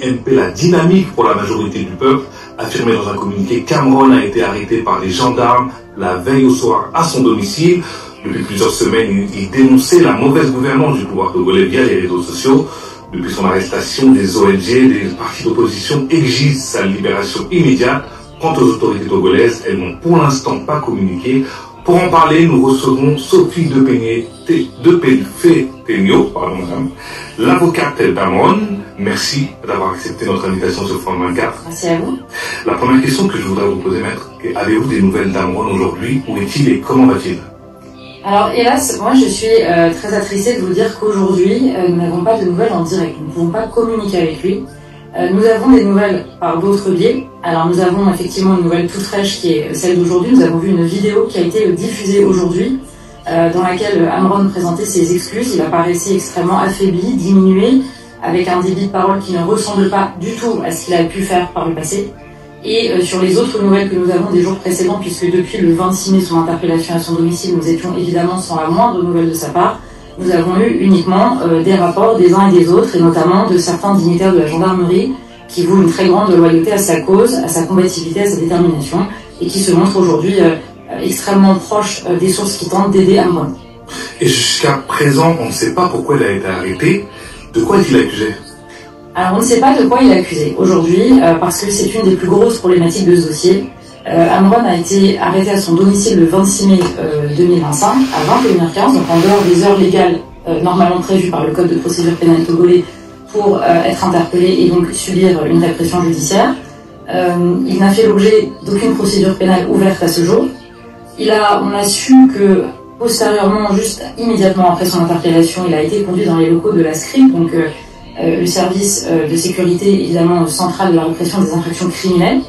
MP la dynamique pour la majorité du peuple, affirmé dans un communiqué qu'Amron a été arrêté par les gendarmes la veille au soir à son domicile. Depuis plusieurs semaines, il dénonçait la mauvaise gouvernance du pouvoir togolais via les réseaux sociaux. Depuis son arrestation, des ONG, des partis d'opposition exigent sa libération immédiate. Quant aux autorités togolaises, elles n'ont pour l'instant pas communiqué. Pour en parler, nous recevrons Sophie Depelfé-Tegno, l'avocate d'Amron. Merci d'avoir accepté notre invitation sur France 24. Merci à vous. La première question que je voudrais vous poser, maître, avez-vous des nouvelles d'Amron aujourd'hui? Où est-il et comment va-t-il? Alors hélas, moi je suis très attristée de vous dire qu'aujourd'hui, nous n'avons pas de nouvelles en direct. Nous ne pouvons pas communiquer avec lui. Nous avons des nouvelles par d'autres biais. Alors nous avons effectivement une nouvelle toute fraîche qui est celle d'aujourd'hui. Nous avons vu une vidéo qui a été diffusée aujourd'hui dans laquelle Amron présentait ses excuses. Il apparaissait extrêmement affaibli, diminué, avec un débit de parole qui ne ressemble pas du tout à ce qu'il a pu faire par le passé. Et sur les autres nouvelles que nous avons des jours précédents, puisque depuis le 26 mai, son interpellation à son domicile, nous étions évidemment sans la moindre nouvelle de sa part, nous avons eu uniquement des rapports des uns et des autres, et notamment de certains dignitaires de la gendarmerie qui vouent une très grande loyauté à sa cause, à sa combativité, à sa détermination, et qui se montrent aujourd'hui extrêmement proches des sources qui tentent d'aider Amron. Et jusqu'à présent, on ne sait pas pourquoi il a été arrêté. De quoi est-il accusé? Alors on ne sait pas de quoi il est accusé aujourd'hui, parce que c'est une des plus grosses problématiques de ce dossier. Amron a été arrêté à son domicile le 26 mai 2025 à 21h15, donc en dehors des heures légales normalement prévues par le Code de procédure pénale togolais pour être interpellé et donc subir une répression judiciaire. Il n'a fait l'objet d'aucune procédure pénale ouverte à ce jour. On a su que postérieurement, juste immédiatement après son interpellation, il a été conduit dans les locaux de la SCRIP, donc le service de sécurité évidemment central de la répression des infractions criminelles.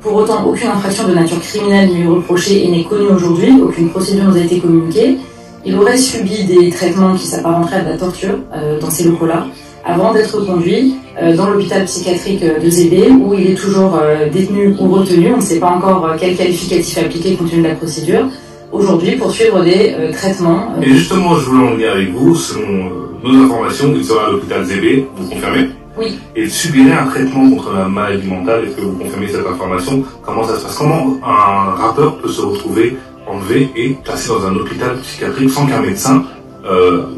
Pour autant, aucune infraction de nature criminelle ne lui est reprochée et n'est connue aujourd'hui, aucune procédure nous a été communiquée. Il aurait subi des traitements qui s'apparenteraient à de la torture dans ces locaux-là, avant d'être conduit dans l'hôpital psychiatrique de Zébé, où il est toujours détenu ou retenu. On ne sait pas encore quel qualificatif appliquer compte tenu de la procédure, aujourd'hui pour suivre des traitements. Et justement, je voulais en venir avec vous, selon nos informations, il sera à l'hôpital Zébé, vous confirmez? Oui. Et il subirait un traitement contre la maladie mentale. Est-ce que vous confirmez cette information? Comment ça se passe? Comment un rappeur peut se retrouver enlevé et placé dans un hôpital psychiatrique sans qu'un médecin,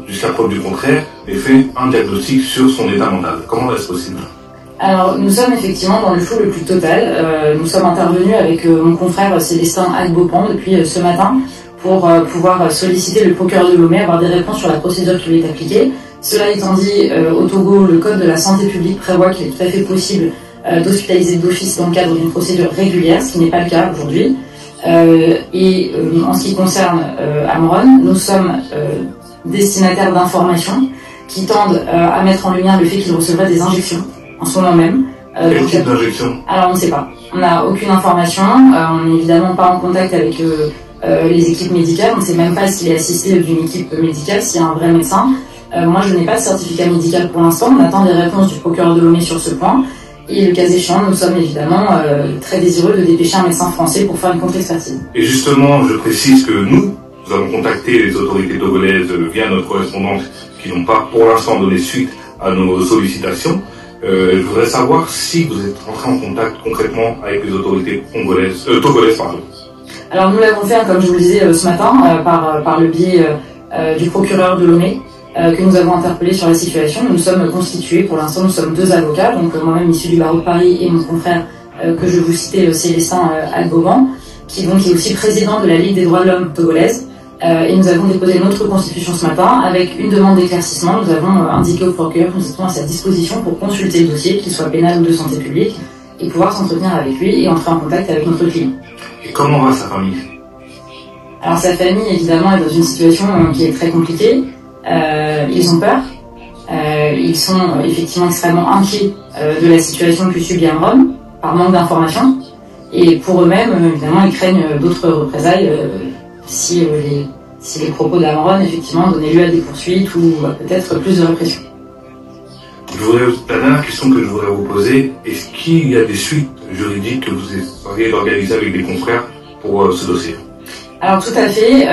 jusqu'à preuve du contraire, ait fait un diagnostic sur son état mental? Comment est-ce possible? Alors, nous sommes effectivement dans le flou le plus total. Nous sommes intervenus avec mon confrère Célestin Agbopan depuis ce matin pour pouvoir solliciter le procureur de Lomé, avoir des réponses sur la procédure qui lui est appliquée. Cela étant dit, au Togo, le Code de la santé publique prévoit qu'il est tout à fait possible d'hospitaliser d'office dans le cadre d'une procédure régulière, ce qui n'est pas le cas aujourd'hui. En ce qui concerne Amron, nous sommes destinataires d'informations qui tendent à mettre en lumière le fait qu'il recevrait des injections en ce moment même. Quel type d'injection? Alors on ne sait pas. On n'a aucune information. On n'est évidemment pas en contact avec les équipes médicales. On ne sait même pas s'il est assisté d'une équipe médicale, s'il y a un vrai médecin. Moi, je n'ai pas de certificat médical pour l'instant. On attend des réponses du procureur de Lomé sur ce point. Et le cas échéant, nous sommes évidemment très désireux de dépêcher un médecin français pour faire une contre-expertise. Et justement, je précise que nous avons contacté les autorités togolaises via notre correspondante qui n'ont pas pour l'instant donné suite à nos sollicitations. Je voudrais savoir si vous êtes entré en contact concrètement avec les autorités togolaises. Alors nous l'avons fait, comme je vous le disais ce matin, par le biais du procureur de Lomé, que nous avons interpellé sur la situation. Nous sommes constitués, pour l'instant nous sommes 2 avocats, donc moi-même issu du barreau de Paris et mon confrère que je vous citais, Célestin Agbopan, qui est aussi président de la Ligue des droits de l'homme togolaise. Et nous avons déposé notre constitution ce matin avec une demande d'éclaircissement. Nous avons indiqué au procureur que nous étions à sa disposition pour consulter le dossier, qu'il soit pénal ou de santé publique, et pouvoir s'entretenir avec lui et entrer en contact avec notre client. Et comment va sa famille? Alors sa famille évidemment est dans une situation qui est très compliquée. Ils ont peur, ils sont effectivement extrêmement inquiets de la situation que subit Amron par manque d'informations, et pour eux-mêmes évidemment ils craignent d'autres représailles si les propos d'Amron effectivement donnaient lieu à des poursuites ou peut-être plus de répression. La dernière question que je voudrais vous poser, est-ce qu'il y a des suites juridiques que vous essayez d'organiser avec des confrères pour ce dossier? Alors tout à fait,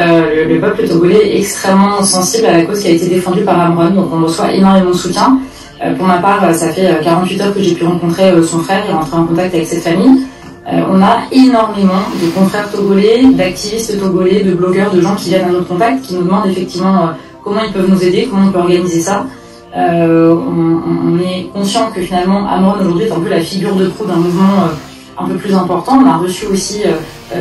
le peuple togolais est extrêmement sensible à la cause qui a été défendue par Amron, donc on reçoit énormément de soutien. Pour ma part, ça fait 48 heures que j'ai pu rencontrer son frère et rentrer en contact avec cette famille. On a énormément de confrères togolais, d'activistes togolais, de blogueurs, de gens qui viennent à notre contact, qui nous demandent effectivement comment ils peuvent nous aider, comment on peut organiser ça. On est conscient que finalement Amron aujourd'hui est un peu la figure de proue d'un mouvement un peu plus important. On a reçu aussi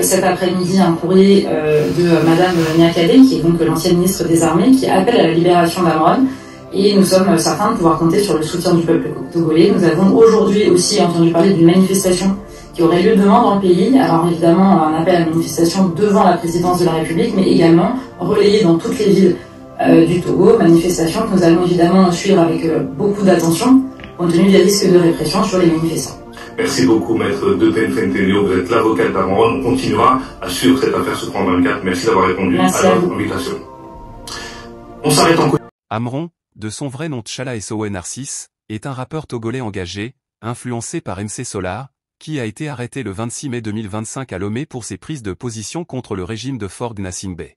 cet après-midi un courrier de Madame Niakade, qui est donc l'ancienne ministre des Armées, qui appelle à la libération d'Amron. Et nous sommes certains de pouvoir compter sur le soutien du peuple togolais. Nous avons aujourd'hui aussi entendu parler d'une manifestation qui aurait lieu demain dans le pays. Alors évidemment, un appel à manifestation devant la présidence de la République, mais également relayé dans toutes les villes du Togo. Manifestation que nous allons évidemment suivre avec beaucoup d'attention, compte tenu des risques de répression sur les manifestants. Merci beaucoup, maître Depen Fentelio. Vous êtes l'avocate d'Amron. On continuera à suivre cette affaire sur France 24. Merci d'avoir répondu à notre invitation. On s'arrête en Amron, de son vrai nom Tshala Essowe Narcisse, est un rappeur togolais engagé, influencé par MC Solar, qui a été arrêté le 26 mai 2025 à Lomé pour ses prises de position contre le régime de Faure Gnassingbé.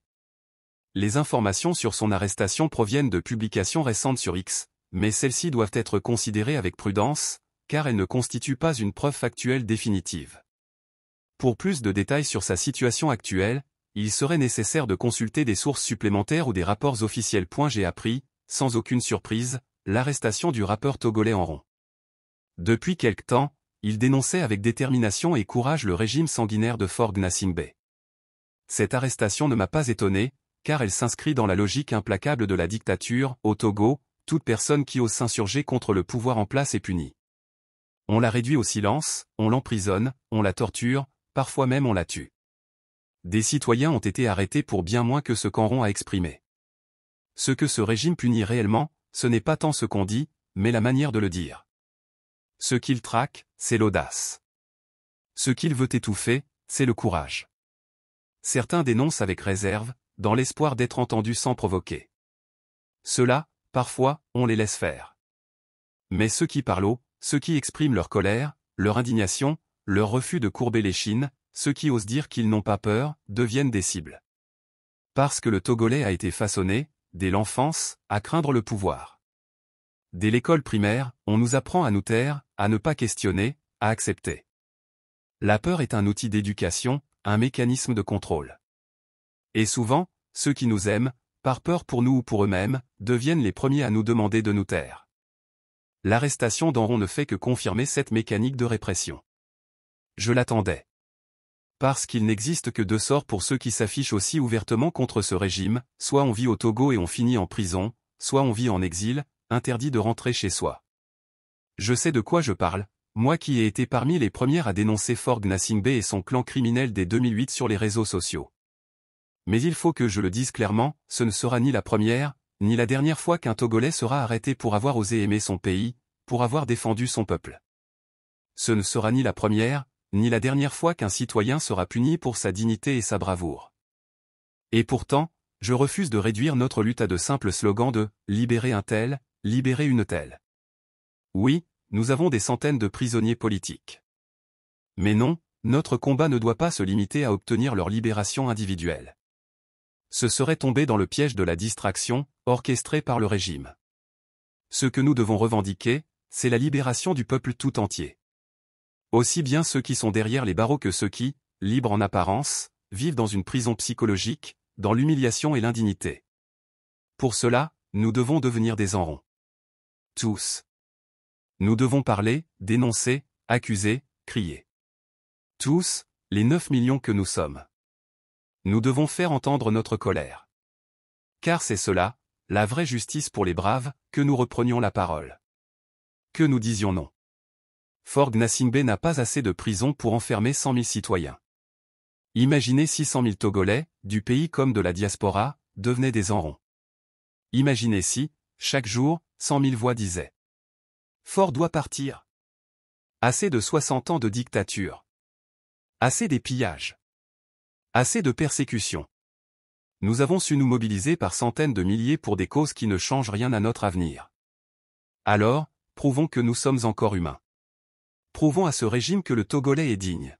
Les informations sur son arrestation proviennent de publications récentes sur X, mais celles-ci doivent être considérées avec prudence, car elles ne constituent pas une preuve factuelle définitive. Pour plus de détails sur sa situation actuelle, il serait nécessaire de consulter des sources supplémentaires ou des rapports officiels. J'ai appris, sans aucune surprise, l'arrestation du rappeur togolais Amron. Depuis quelque temps, il dénonçait avec détermination et courage le régime sanguinaire de Faure Gnassingbé. Cette arrestation ne m'a pas étonné, car elle s'inscrit dans la logique implacable de la dictature. Au Togo, toute personne qui ose s'insurger contre le pouvoir en place est punie. On la réduit au silence, on l'emprisonne, on la torture, parfois même on la tue. Des citoyens ont été arrêtés pour bien moins que ce qu'Amron a exprimé. Ce que ce régime punit réellement, ce n'est pas tant ce qu'on dit, mais la manière de le dire. Ce qu'il traque, c'est l'audace. Ce qu'il veut étouffer, c'est le courage. Certains dénoncent avec réserve, dans l'espoir d'être entendus sans provoquer. Ceux-là, parfois, on les laisse faire. Mais ceux qui parlent haut, ceux qui expriment leur colère, leur indignation, leur refus de courber l'échine, ceux qui osent dire qu'ils n'ont pas peur, deviennent des cibles. Parce que le Togolais a été façonné, dès l'enfance, à craindre le pouvoir. Dès l'école primaire, on nous apprend à nous taire, à ne pas questionner, à accepter. La peur est un outil d'éducation, un mécanisme de contrôle. Et souvent, ceux qui nous aiment, par peur pour nous ou pour eux-mêmes, deviennent les premiers à nous demander de nous taire. L'arrestation d'Amron ne fait que confirmer cette mécanique de répression. Je l'attendais. Parce qu'il n'existe que deux sorts pour ceux qui s'affichent aussi ouvertement contre ce régime, soit on vit au Togo et on finit en prison, soit on vit en exil, interdit de rentrer chez soi. Je sais de quoi je parle, moi qui ai été parmi les premières à dénoncer Faure Gnassingbé et son clan criminel dès 2008 sur les réseaux sociaux. Mais il faut que je le dise clairement, ce ne sera ni la première, ni la dernière fois qu'un Togolais sera arrêté pour avoir osé aimer son pays, pour avoir défendu son peuple. Ce ne sera ni la première, ni la dernière fois qu'un citoyen sera puni pour sa dignité et sa bravoure. Et pourtant, je refuse de réduire notre lutte à de simples slogans de « libérer un tel, libérer une telle ». Oui, nous avons des centaines de prisonniers politiques. Mais non, notre combat ne doit pas se limiter à obtenir leur libération individuelle. Ce serait tomber dans le piège de la distraction, orchestrée par le régime. Ce que nous devons revendiquer, c'est la libération du peuple tout entier. Aussi bien ceux qui sont derrière les barreaux que ceux qui, libres en apparence, vivent dans une prison psychologique, dans l'humiliation et l'indignité. Pour cela, nous devons devenir des Amron. Tous. Nous devons parler, dénoncer, accuser, crier. Tous, les 9 millions que nous sommes. Nous devons faire entendre notre colère. Car c'est cela, la vraie justice pour les braves, que nous reprenions la parole. Que nous disions non. Faure Gnassingbé n'a pas assez de prisons pour enfermer 100 000 citoyens. Imaginez 600 000 Togolais, du pays comme de la diaspora, devenaient des Amron. Imaginez si, chaque jour, 100 000 voix disaient « Faure doit partir ». Assez de 60 ans de dictature. Assez des pillages. Assez de persécutions. Nous avons su nous mobiliser par centaines de milliers pour des causes qui ne changent rien à notre avenir. Alors, prouvons que nous sommes encore humains. Prouvons à ce régime que le Togolais est digne.